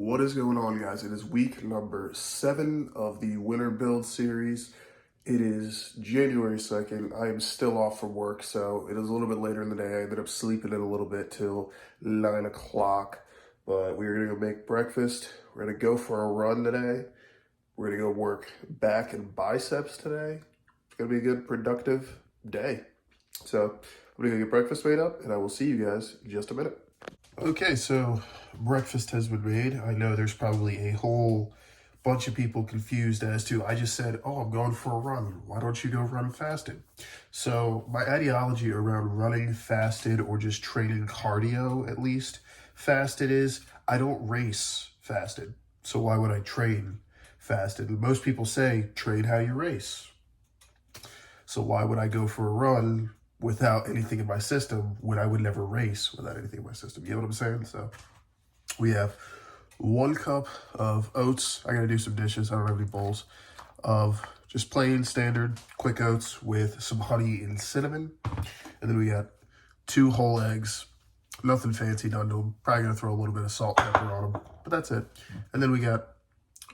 What is going on, guys? It is week number 7 of the Winter Build series. It is January 2nd. I am still off from work, so it is a little bit later in the day. I ended up sleeping in a little bit till 9 o'clock, but we're going to go make breakfast. We're going to go for a run today. We're going to go work back and biceps today. It's going to be a good, productive day. So I'm going to go get breakfast made up, and I will see you guys in just a minute. Okay, so breakfast has been made. I know there's probably a whole bunch of people confused as to, I just said, oh, I'm going for a run. Why don't you go run fasted? So my ideology around running fasted or just training cardio, at least, fasted is, I don't race fasted. So why would I train fasted? And most people say, train how you race. So why would I go for a run without anything in my system when I would never race without anything in my system? You know what I'm saying? So we have 1 cup of oats. I gotta do some dishes. I don't have any bowls. Of just plain standard quick oats with some honey and cinnamon. And then we got 2 whole eggs. Nothing fancy done to them. Probably gonna throw a little bit of salt and pepper on them, but that's it. And then we got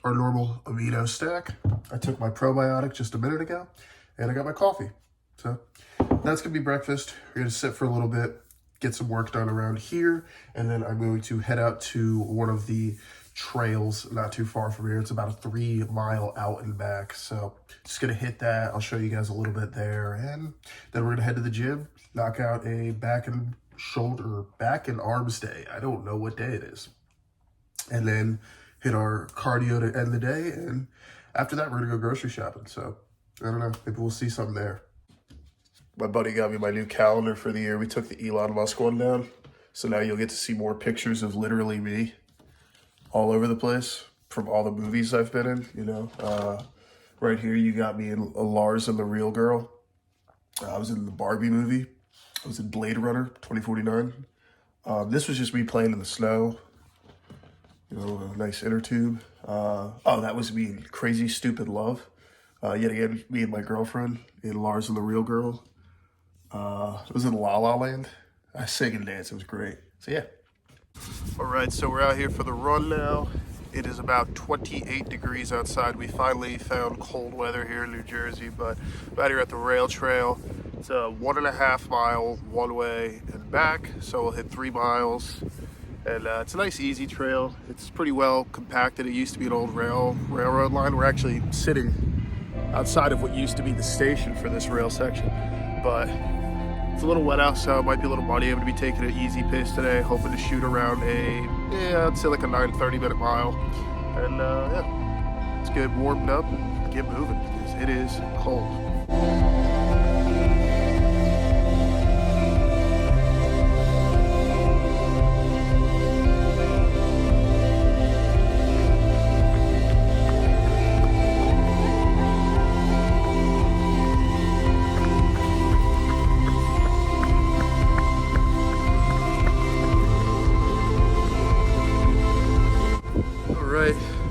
our normal amino stack. I took my probiotic just a minute ago, and I got my coffee. So that's gonna be breakfast. We're gonna sit for a little bit, get some work done around here, and then I'm going to head out to one of the trails not too far from here. It's about a 3-mile out and back. So just gonna hit that. I'll show you guys a little bit there, and then we're gonna head to the gym, knock out a back and arms day. I don't know what day it is. And then hit our cardio to end the day, and after that we're gonna go grocery shopping. So I don't know, maybe we'll see something there. My buddy got me my new calendar for the year. We took the Elon Musk one down. So now you'll get to see more pictures of literally me all over the place from all the movies I've been in, you know. Right here, you got me in Lars and the Real Girl. I was in the Barbie movie. I was in Blade Runner 2049. This was just me playing in the snow. You know, a nice inner tube. That was me in Crazy Stupid Love. Yet again, me and my girlfriend in Lars and the Real Girl. It was in La La Land. I sang and danced. It was great. So yeah. All right, so we're out here for the run now. It is about 28 degrees outside. We finally found cold weather here in New Jersey, but we're out here at the rail trail. It's a 1.5 mile one way and back. So we'll hit 3 miles. And it's a nice, easy trail. It's pretty well compacted. It used to be an old railroad line. We're actually sitting outside of what used to be the station for this rail section. But it's a little wet out, so it might be a little muddy. I'm going to be taking an easy pace today, hoping to shoot around I'd say like a 9:30 minute mile. And yeah, let's get warmed up and get moving because it is cold.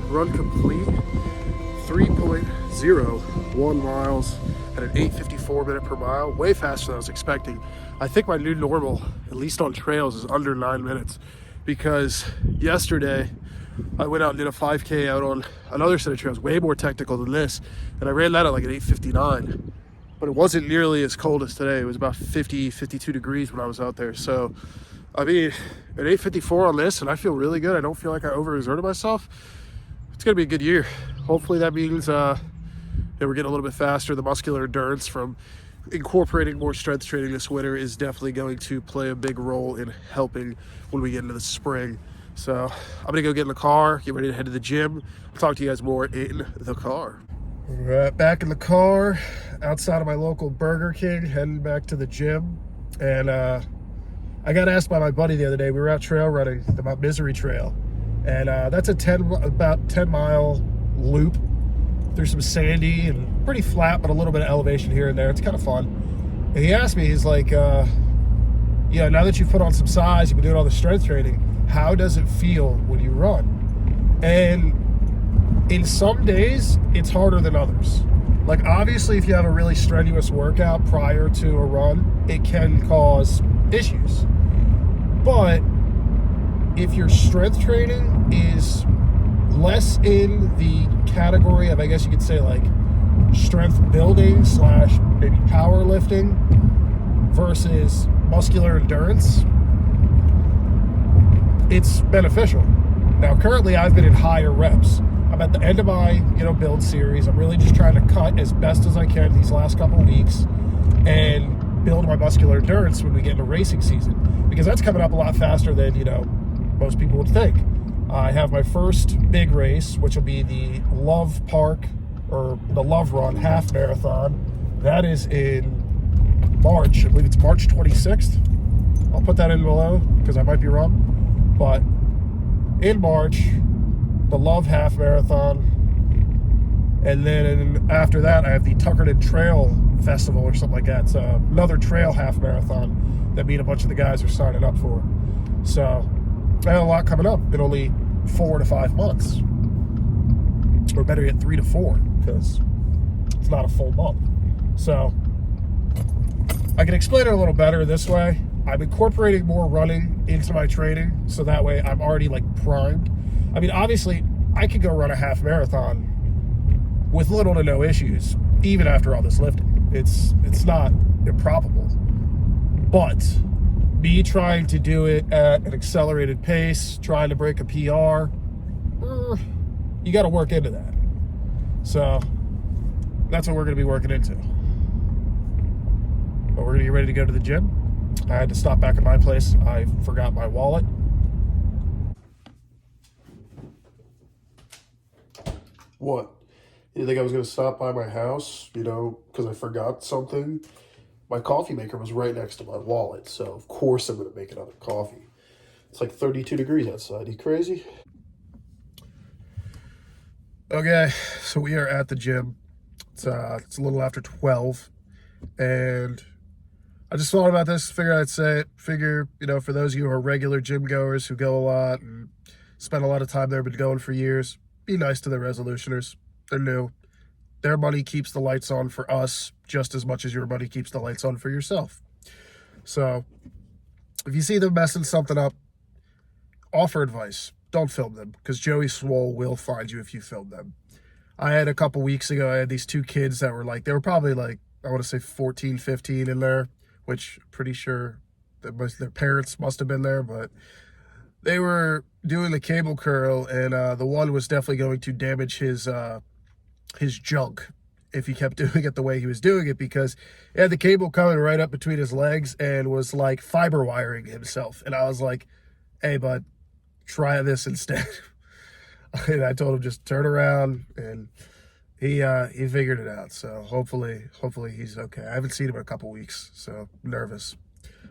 Run complete, 3.01 miles at an 8:54 minute per mile, way faster than I was expecting. I think my new normal, at least on trails, is under 9 minutes because yesterday I went out and did a 5K out on another set of trails, way more technical than this, and I ran that at like an 8:59, but it wasn't nearly as cold as today. It was about 52 degrees when I was out there. So, I mean, at 8:54 on this, and I feel really good. I don't feel like I overexerted myself. It's going to be a good year. Hopefully that means that we're getting a little bit faster. The muscular endurance from incorporating more strength training this winter is definitely going to play a big role in helping when we get into the spring. So I'm going to go get in the car, get ready to head to the gym. I'll talk to you guys more in the car. All right, back in the car, outside of my local Burger King, heading back to the gym. And I got asked by my buddy the other day, we were out trail running the Mount Misery Trail. And that's about 10 mile loop through some sandy and pretty flat, but a little bit of elevation here and there. It's kind of fun. And he asked me, he's like, yeah, now that you've put on some size, you've been doing all the strength training, how does it feel when you run? And in some days, it's harder than others. Like obviously, if you have a really strenuous workout prior to a run, it can cause issues. But if your strength training is less in the category of, I guess you could say, like strength building slash maybe powerlifting versus muscular endurance, it's beneficial. Now, currently, I've been in higher reps. I'm at the end of my, build series. I'm really just trying to cut as best as I can these last couple of weeks and build my muscular endurance when we get into racing season, because that's coming up a lot faster than, most people would think. I have my first big race, which will be the Love Park, or the Love Run half marathon. That is in March. I believe it's March 26th. I'll put that in below because I might be wrong. But in March, the Love half marathon. And then after that, I have the Tuckerton Trail Festival or something like that. It's another trail half marathon that me and a bunch of the guys are signing up for. So I have a lot coming up in only 4 to 5 months. Or better yet, 3 to 4, because it's not a full month. So I can explain it a little better this way. I'm incorporating more running into my training, so that way I'm already like primed. I mean, obviously, I could go run a half marathon with little to no issues, even after all this lifting. It's not improbable. But me trying to do it at an accelerated pace, trying to break a PR, you got to work into that. So that's what we're going to be working into. But we're going to get ready to go to the gym. I had to stop back at my place. I forgot my wallet. What? You think I was going to stop by my house, because I forgot something? My coffee maker was right next to my wallet, so of course I'm going to make another coffee. It's like 32 degrees outside. You crazy? Okay, so we are at the gym. It's a little after 12, and I just thought about this, figured I'd say it. Figure, for those of you who are regular gym goers who go a lot and spend a lot of time there, been going for years, be nice to the resolutioners. They're new. Their money keeps the lights on for us just as much as your money keeps the lights on for yourself. So if you see them messing something up, offer advice. Don't film them, because Joey Swole will find you if you film them. I had a couple weeks ago, I had these 2 kids that were they were probably I want to say 14, 15 in there, which I'm pretty sure that their parents must have been there, but they were doing the cable curl, and the one was definitely going to damage his junk if he kept doing it the way he was doing it, because he had the cable coming right up between his legs and was fiber wiring himself. And I was like, hey, bud, try this instead. And I told him just turn around, and he figured it out. So hopefully he's okay. I haven't seen him in a couple weeks, so I'm nervous.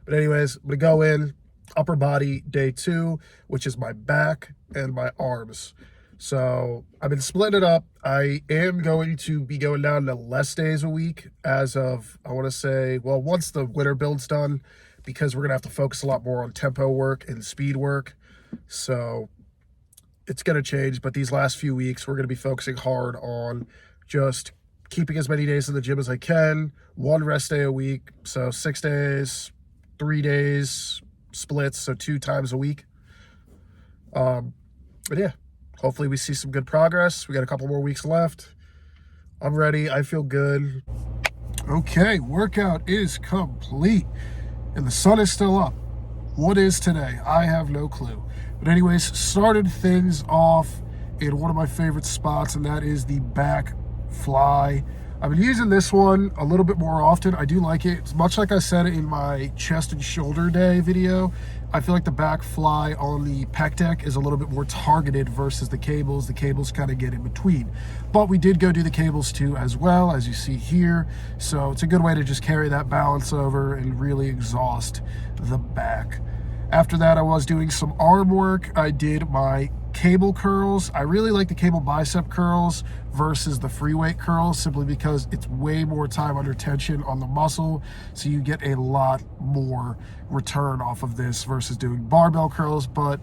But anyways, I'm going to go in upper body day 2, which is my back and my arms. So I've been splitting it up. I am going to be going down to less days a week as of, I want to say, once the winter build's done, because we're going to have to focus a lot more on tempo work and speed work. So it's going to change, but these last few weeks, we're going to be focusing hard on just keeping as many days in the gym as I can, 1 rest day a week. So 6 days, 3 days, splits, so 2 times a week. But yeah, hopefully we see some good progress. We got a couple more weeks left. I'm ready. I feel good. Okay, workout is complete, and the sun is still up. What is today? I have no clue. But anyways, started things off in one of my favorite spots, and that is the back fly. I've been using this one a little bit more often. I do like it. It's much like I said in my chest and shoulder day video. I feel like the back fly on the pec deck is a little bit more targeted versus the cables. The cables kind of get in between. But we did go do the cables too as well, as you see here. So it's a good way to just carry that balance over and really exhaust the back. After that, I was doing some arm work. I did my cable curls. I really like the cable bicep curls versus the free weight curls, simply because it's way more time under tension on the muscle, so you get a lot more return off of this versus doing barbell curls, but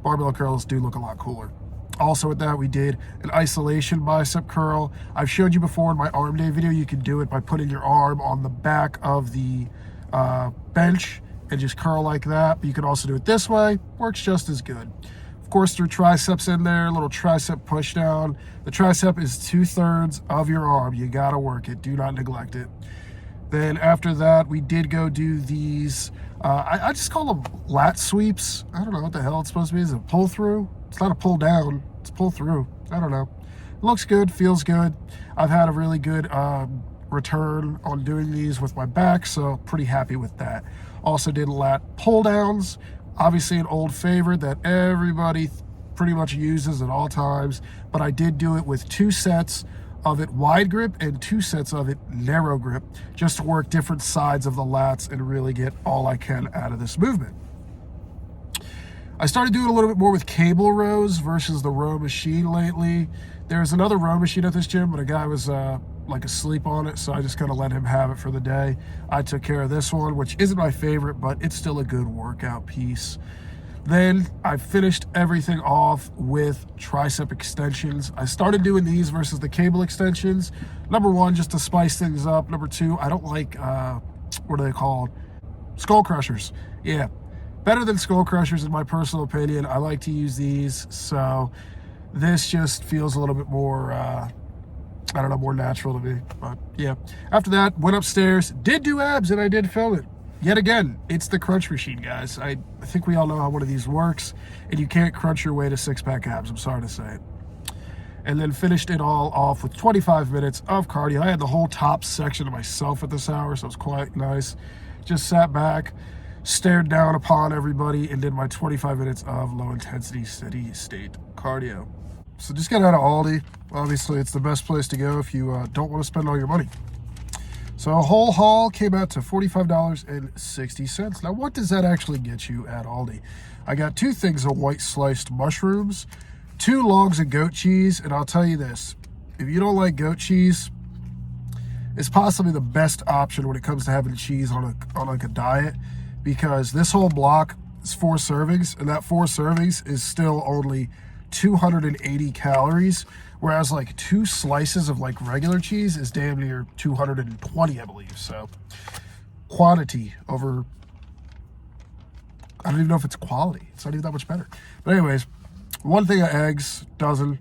barbell curls do look a lot cooler. Also with that, we did an isolation bicep curl. I've showed you before in my arm day video, you can do it by putting your arm on the back of the bench and just curl like that. But you can also do it this way, works just as good. Of course, there are triceps in there, little tricep push down. The tricep is 2/3 of your arm. You gotta work it, do not neglect it. Then after that, we did go do these, I just call them lat sweeps. I don't know what the hell it's supposed to be. Is it a pull through? It's not a pull down, it's a pull through. I don't know. It looks good, feels good. I've had a really good return on doing these with my back, so pretty happy with that. Also did lat pull downs, obviously an old favorite that everybody pretty much uses at all times, but I did do it with 2 sets of it wide grip and 2 sets of it narrow grip, just to work different sides of the lats and really get all I can out of this movement. I started doing a little bit more with cable rows versus the row machine lately. There's another row machine at this gym, but a guy was like asleep on it, so I just kind of let him have it for the day. I took care of this one, which isn't my favorite, but it's still a good workout piece. Then I finished everything off with tricep extensions. I started doing these versus the cable extensions. Number one, just to spice things up. Number two, I don't like, what are they called? Skull crushers. Yeah, better than skull crushers in my personal opinion. I like to use these, so this just feels a little bit more, I don't know, more natural to me. But yeah, after that, went upstairs, did do abs, and I did film it. Yet again, it's the crunch machine, guys. I think we all know how one of these works, and you can't crunch your way to 6-pack abs, I'm sorry to say it. And then finished it all off with 25 minutes of cardio. I had the whole top section to myself at this hour, so it was quite nice. Just sat back, stared down upon everybody, and did my 25 minutes of low-intensity, steady-state cardio. So just got out of Aldi. Obviously, it's the best place to go if you don't want to spend all your money. So a whole haul came out to $45.60. Now, what does that actually get you at Aldi? I got 2 things of white sliced mushrooms, 2 logs of goat cheese, and I'll tell you this, if you don't like goat cheese, it's possibly the best option when it comes to having cheese on like a diet, because this whole block is 4 servings, and that 4 servings is still only 280 calories, whereas like 2 slices of like regular cheese is damn near 220, I believe. So quantity over, I don't even know if it's quality. It's not even that much better. But anyways, 1 thing of eggs, dozen,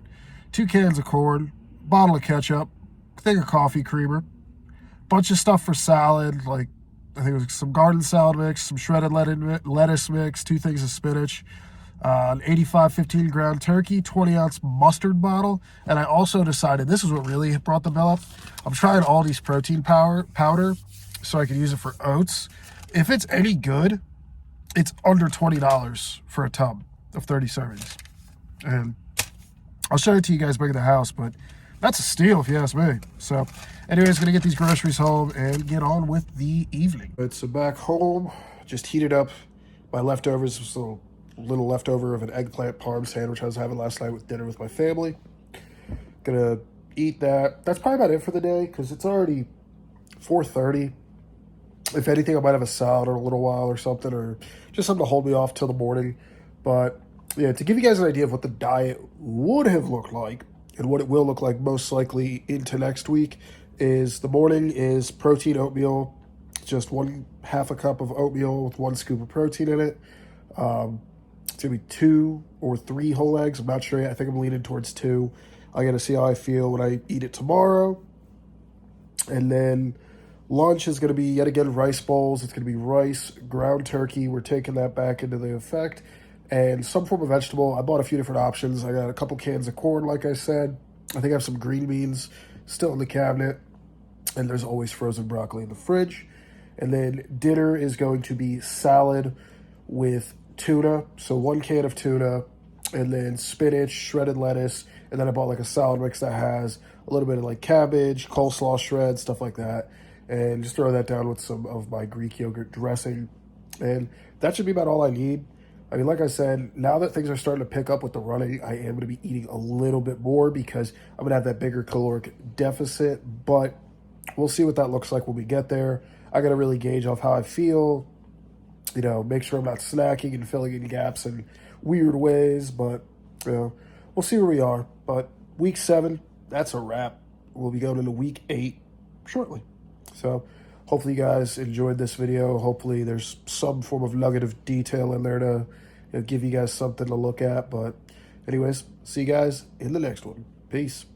2 cans of corn, bottle of ketchup, thing of coffee creamer, bunch of stuff for salad, like I think it was some garden salad mix, some shredded lettuce mix, 2 things of spinach, an 85 15-ground turkey, 20-ounce mustard bottle. And I also decided, this is what really brought the bill up, I'm trying Aldi's protein powder so I can use it for oats. If it's any good, it's under $20 for a tub of 30 servings. And I'll show it to you guys back at the house, but that's a steal if you ask me. So anyways, gonna get these groceries home and get on with the evening. Right, so back home, just heated up my leftovers. This was a little leftover of an eggplant parm sandwich I was having last night with dinner with my family. Gonna eat that. That's probably about it for the day, because it's already 4:30. If anything, I might have a salad in a little while or something, or just something to hold me off till the morning. But yeah, to give you guys an idea of what the diet would have looked like and what it will look like most likely into next week, is the morning is protein oatmeal, just 1/2 cup of oatmeal with 1 scoop of protein in it. It's gonna be 2 or 3 whole eggs. I'm not sure yet. I think I'm leaning towards 2. I gotta see how I feel when I eat it tomorrow. And then lunch is gonna be yet again rice bowls. It's gonna be rice, ground turkey. We're taking that back into the effect, and some form of vegetable. I bought a few different options. I got a couple cans of corn, like I said. I think I have some green beans still in the cabinet, and there's always frozen broccoli in the fridge. And then dinner is going to be salad with tuna, so 1 can of tuna, and then spinach, shredded lettuce, and then I bought like a salad mix that has a little bit of like cabbage, coleslaw shreds, stuff like that, and just throw that down with some of my Greek yogurt dressing, and that should be about all I need. I mean, like I said, now that things are starting to pick up with the running, I am going to be eating a little bit more because I'm going to have that bigger caloric deficit, but we'll see what that looks like when we get there. I got to really gauge off how I feel, you know, make sure I'm not snacking and filling in gaps in weird ways, but, you know, we'll see where we are. But week 7, that's a wrap. We'll be going into week 8 shortly. So hopefully you guys enjoyed this video. Hopefully there's some form of nugget of detail in there to give you guys something to look at. But anyways, see you guys in the next one. Peace.